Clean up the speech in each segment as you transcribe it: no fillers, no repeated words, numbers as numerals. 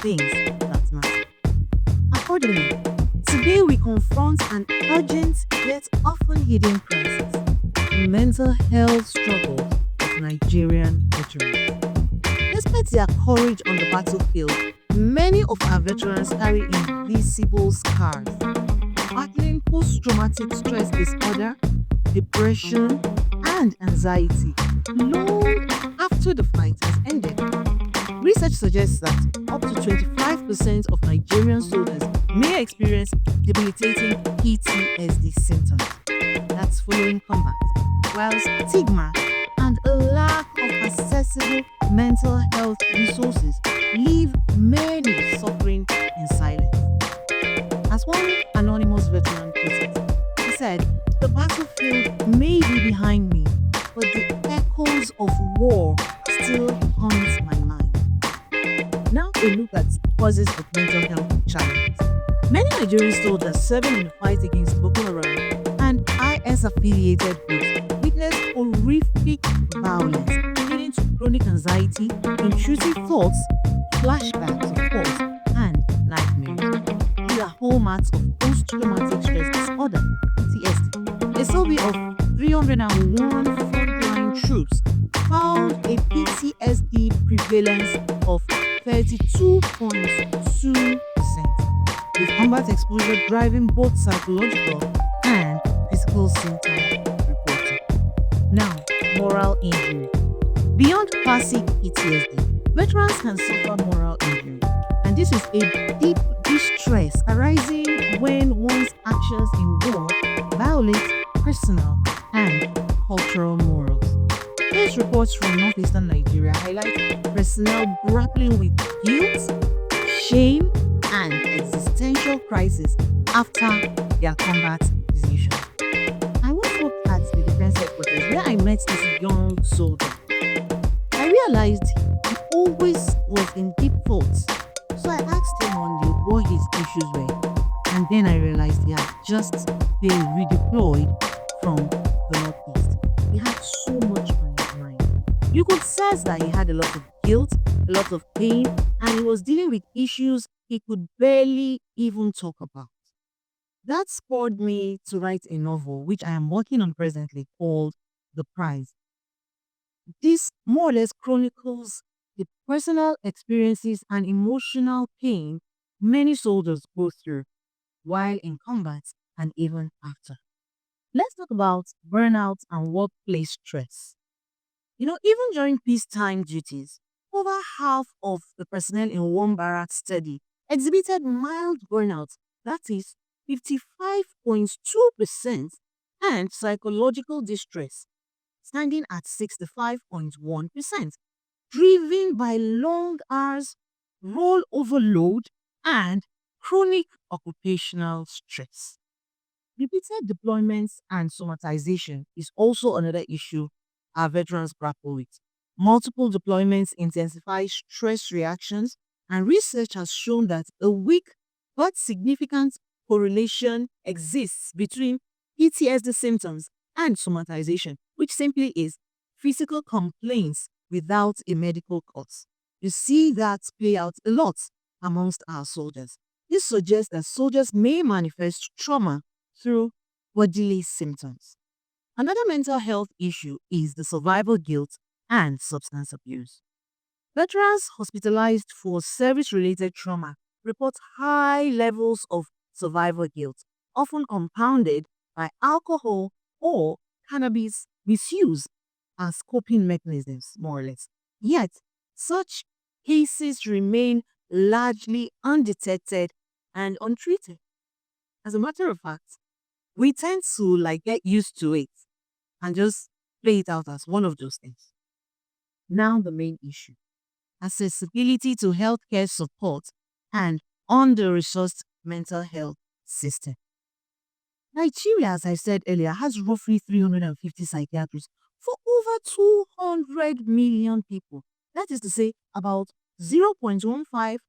things that matter. Accordingly, today we confront an urgent yet often hidden crisis: the mental health struggles of Nigerian veterans. Despite their courage on the battlefield, many of our veterans carry invisible scars, battling post traumatic stress disorder, depression, and anxiety long after the fight has ended. Research suggests that up to 25% of Nigerian soldiers may experience debilitating PTSD symptoms. That's following combat, while stigma and a lack of accessible mental health resources leave many suffering in silence. As one anonymous veteran put it, he said, "The battlefield may be behind me, but the echoes of war still haunt my mind." Now a look at causes of mental health challenges. Many Nigerian soldiers serving in the fight against Boko Haram and IS-affiliated groups witness horrific violence, leading to chronic anxiety, intrusive thoughts, flashbacks, of course, and nightmares. These are hallmarks of post-traumatic stress disorder (PTSD). A survey of 301 frontline troops found a PTSD prevalence of 32.2%, with combat exposure driving both psychological and physical symptom reporting. Now, moral injury. Beyond classic PTSD, veterans can suffer moral injury, and this is a deep distress arising when one's actions in war violate personal and cultural morals. Case reports from northeastern Nigeria highlight personnel grappling with guilt, shame, and existential crisis after their combat decision. I once worked at the defense headquarters where I met this young soldier. I realized he always was in deep thoughts, so I asked him one day what his issues were, and then I realized he had just been redeployed from the northeast. He had so much on his mind. You could sense that he had a lot of guilt, a lot of pain, and he was dealing with issues he could barely even talk about. That spurred me to write a novel, which I am working on presently, called The Prize. This more or less chronicles the personal experiences and emotional pain many soldiers go through while in combat and even after. Let's talk about burnout and workplace stress. Even during peacetime duties, over half of the personnel in one barrack study exhibited mild burnout, that is 55.2%, and psychological distress, standing at 65.1%, driven by long hours, role overload, and chronic occupational stress. Repeated deployments and somatization is also another issue our veterans grapple with. Multiple deployments intensify stress reactions, and research has shown that a weak but significant correlation exists between PTSD symptoms and somatization, which simply is physical complaints without a medical cause. You see that play out a lot amongst our soldiers. This suggests that soldiers may manifest trauma through bodily symptoms. Another mental health issue is the survival guilt and substance abuse. Veterans hospitalized for service related trauma report high levels of survival guilt, often compounded by alcohol or cannabis misuse as coping mechanisms, more or less. Yet, such cases remain largely undetected and untreated. As a matter of fact, we tend to get used to it and just play it out as one of those things. Now, the main issue: accessibility to healthcare support and under resourced mental health system. Nigeria, as I said earlier, has roughly 350 psychiatrists for over 200 million people. That is to say, about 0.15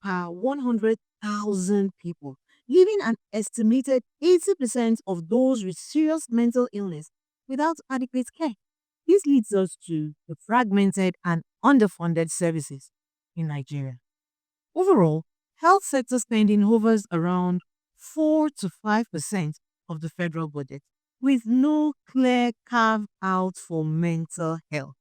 per 100,000 people, leaving an estimated 80% of those with serious mental illness without adequate care. This leads us to the fragmented and underfunded services in Nigeria. Overall, health sector spending hovers around 4 to 5% of the federal budget, with no clear carve out for mental health.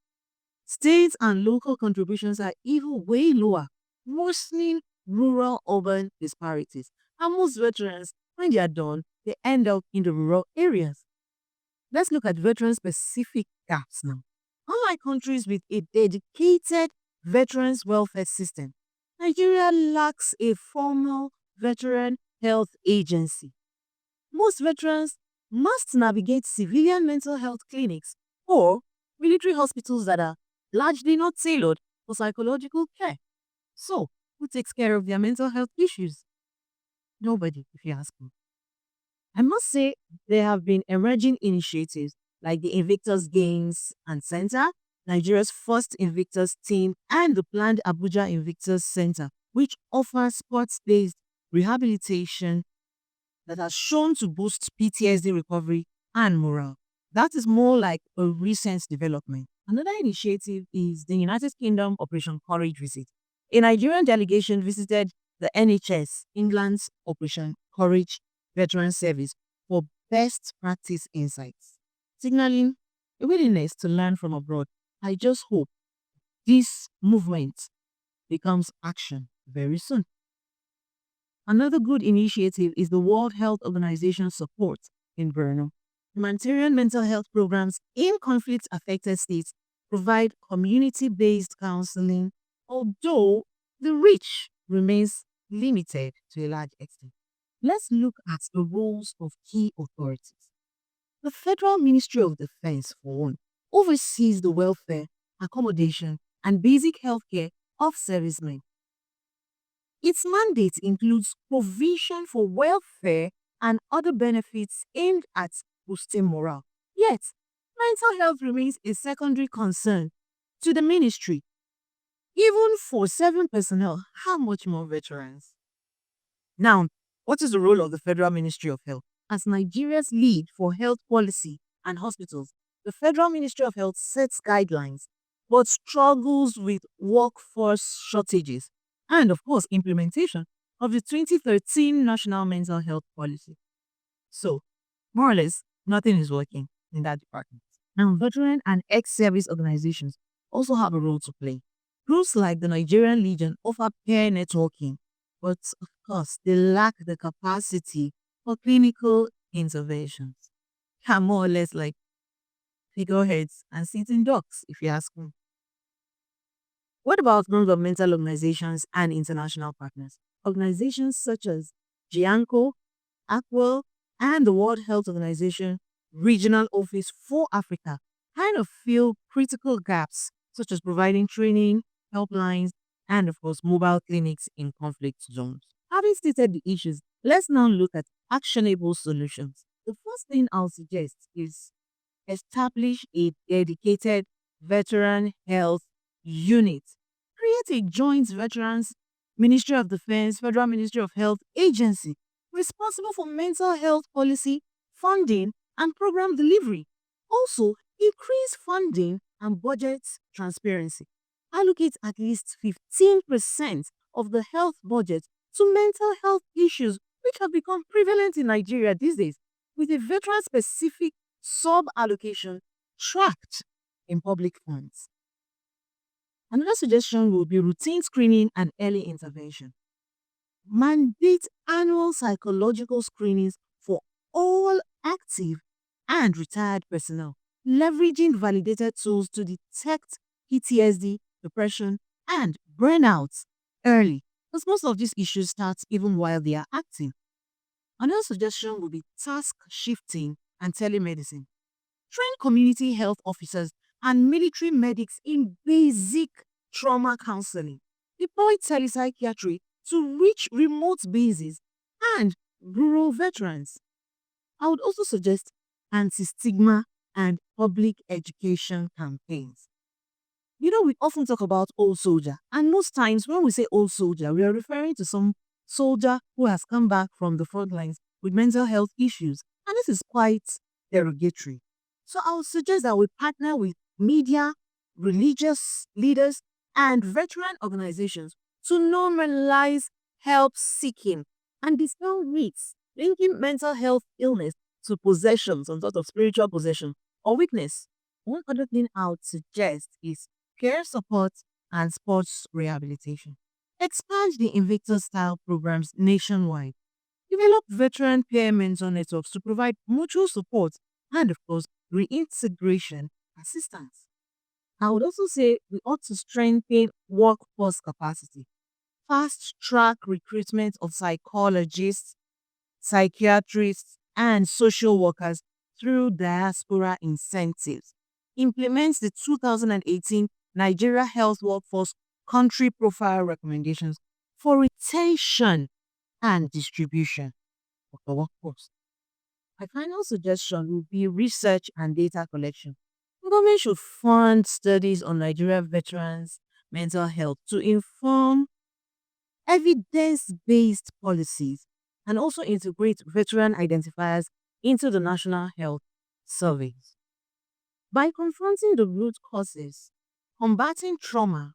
State and local contributions are even way lower, worsening rural urban disparities. And most veterans, when they are done, they end up in the rural areas. Let's look at veteran specific gaps now. Unlike countries with a dedicated veterans welfare system, Nigeria lacks a formal veteran health agency. Most veterans must navigate civilian mental health clinics or military hospitals that are largely not tailored for psychological care. So, who takes care of their mental health issues? Nobody, if you ask me. I must say, there have been emerging initiatives like the Invictus Games and Center, Nigeria's first Invictus team, and the planned Abuja Invictus Center, which offers sports based rehabilitation that has shown to boost PTSD recovery and morale. That is more like a recent development. Another initiative is the United Kingdom Operation Courage visit. A Nigerian delegation visited the NHS, England's Operation Courage Veteran Service, for best practice insights, signaling a willingness to learn from abroad. I just hope this movement becomes action very soon. Another good initiative is the World Health Organization support in Borno. Humanitarian mental health programs in conflict affected states provide community based counseling, although the reach remains limited to a large extent. Let's look at the roles of key authorities. The Federal Ministry of Defense, for one, oversees the welfare, accommodation, and basic health care of servicemen. Its mandate includes provision for welfare and other benefits aimed at boosting morale. Yet, mental health remains a secondary concern to the ministry. Even for 7 personnel, how much more veterans? Now, what is the role of the Federal Ministry of Health? As Nigeria's lead for health policy and hospitals, the Federal Ministry of Health sets guidelines but struggles with workforce shortages and, of course, implementation of the 2013 National Mental Health Policy. So, more or less, nothing is working in that department. Now, veteran and ex-service organizations also have a role to play. Groups like the Nigerian Legion offer peer networking, but of course, they lack the capacity for clinical interventions. Are more or less like figureheads and sitting ducks, if you ask me. What about non-governmental organizations and international partners? Organizations such as GIANCO, ACWEL, and the World Health Organization Regional Office for Africa kind of fill critical gaps, such as providing training, helplines, and of course, mobile clinics in conflict zones. Having stated the issues, let's now look at actionable solutions. The first thing I'll suggest is establish a dedicated veteran health unit. Create a joint veterans Ministry of Defense, Federal Ministry of Health agency responsible for mental health policy, funding, and program delivery. Also, increase funding and budget transparency. Allocate at least 15% of the health budget to mental health issues, which have become prevalent in Nigeria these days, with a veteran specific sub allocation tracked in public funds. Another suggestion will be routine screening and early intervention. Mandate annual psychological screenings for all active and retired personnel, leveraging validated tools to detect PTSD, depression, and burnouts early, because most of these issues start even while they are active. Another suggestion would be task shifting and telemedicine. Train community health officers and military medics in basic trauma counseling. Deploy telepsychiatry to reach remote bases and rural veterans. I would also suggest anti-stigma and public education campaigns. You know, we often talk about old soldier, and most times when we say old soldier, we are referring to some soldier who has come back from the front lines with mental health issues, and this is quite derogatory. So I would suggest that we partner with media, religious leaders, and veteran organizations to normalize help seeking and dispel myths linking mental health illness to possession, some sort of spiritual possession or weakness. One other thing I would suggest is peer support and sports rehabilitation. Expand the Invictus style programs nationwide. Develop veteran peer mentor networks to provide mutual support and, of course, reintegration assistance. I would also say we ought to strengthen workforce capacity, fast track recruitment of psychologists, psychiatrists, and social workers through diaspora incentives. Implements the 2018 Nigeria Health Workforce Country Profile Recommendations for retention and distribution of the workforce. My final suggestion would be research and data collection. Government should fund studies on Nigeria veterans' mental health to inform evidence-based policies and also integrate veteran identifiers into the national health surveys. By confronting the root causes, combating trauma,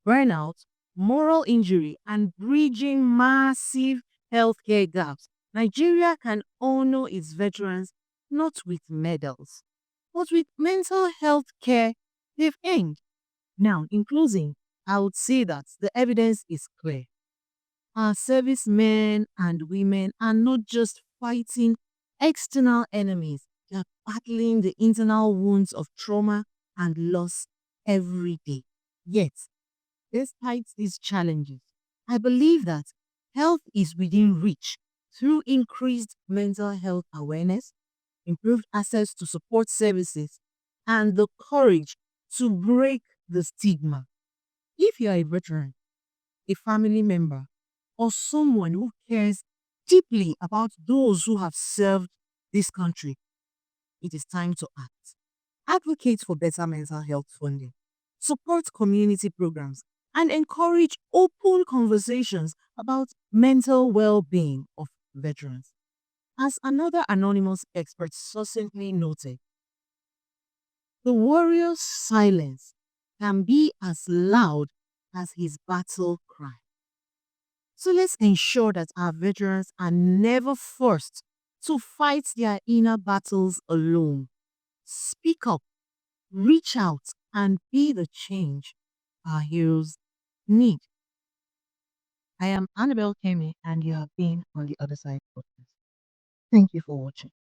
burnout, moral injury, and bridging massive healthcare gaps, Nigeria can honor its veterans not with medals, but with mental health care they've earned. Now, in closing, I would say that the evidence is clear. Our servicemen and women are not just fighting external enemies, they are battling the internal wounds of trauma and loss every day. Yet, despite these challenges, I believe that health is within reach through increased mental health awareness, improved access to support services, and the courage to break the stigma. If you are a veteran, a family member, or someone who cares deeply about those who have served this country, it is time to act. Advocate for better mental health funding, support community programs, and encourage open conversations about mental well being of veterans. As another anonymous expert succinctly noted, the warrior's silence can be as loud as his battle cry. So let's ensure that our veterans are never forced to fight their inner battles alone. Speak up, reach out, and be the change our heroes need. I am Annabelle Kemi, and you have been on the other side of this. Thank you for watching.